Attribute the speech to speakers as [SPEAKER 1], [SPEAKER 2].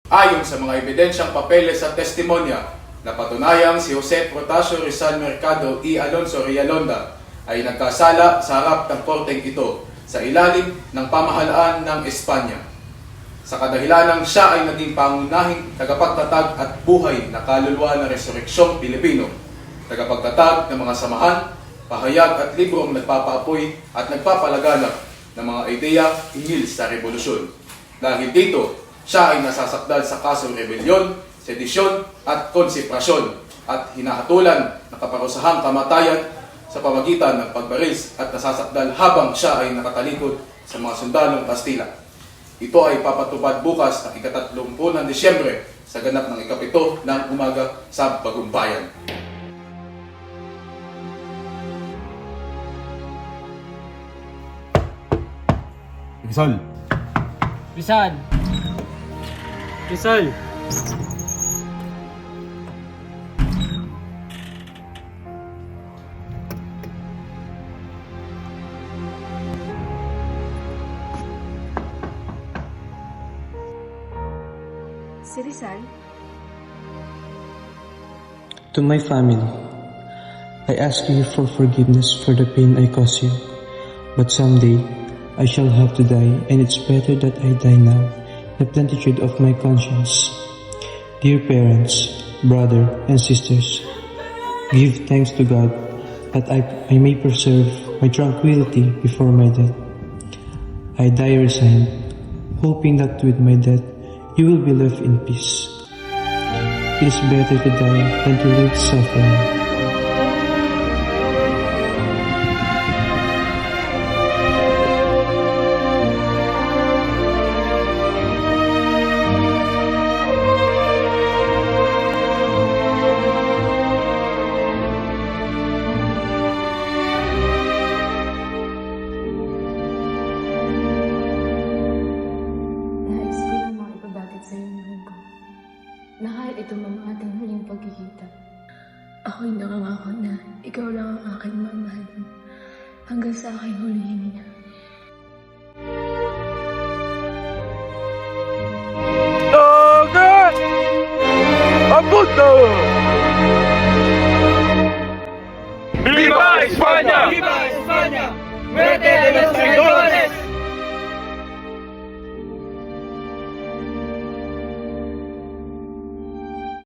[SPEAKER 1] Ayon sa mga ebidensyang papeles at testimonya, napatunayang si Jose Protasio Rizal Mercado y Alonso Rialonda ay nagkasala sa harap ng korteng ito sa ilalim ng pamahalaan ng Espanya. Sa kadahilanang siya ay naging pangunahing tagapagtatag at buhay na kaluluwa ng Resureksyong Pilipino, tagapagtatag ng mga samahan, pahayag at librong nagpapaapoy at nagpapalaganap ng mga ideya hinggil sa revolusyon. Dahil dito, siya ay nasasakdal sa kasong rebelyon, sedisyon at konspirasyon at hinahatulan ng kaparusahang kamatayan sa pamagitan ng pagbaris at nasasakdal habang siya ay nakatalikod sa mga sundalong Kastila. Ito ay papatupad bukas ng ika-30 ng Disyembre sa ganap ng ika-7 ng umaga sa Bagong Bayan.
[SPEAKER 2] Rizal!
[SPEAKER 3] Rizal! Rizal!
[SPEAKER 4] Si Rizal?
[SPEAKER 5] To my family, I ask you for forgiveness for the pain I caused you. But someday, I shall have to die, and it's better that I die now, in the plenitude of my conscience. Dear parents, brother, and sisters, give thanks to God that I may preserve my tranquility before my death. I die resigned, hoping that with my death, you will be left in peace. It is better to die than to live suffering.
[SPEAKER 4] Nais ko lang makipagbatid sa iyo, mahal ko. Na kahit ito mang ating huling pagkikita, ako'y nangangako na ikaw lang ang aking mamahalin hanggang sa aking huling hininga.
[SPEAKER 2] Toga! Abuto! ¡Viva España! ¡Viva España! ¡Muerte de los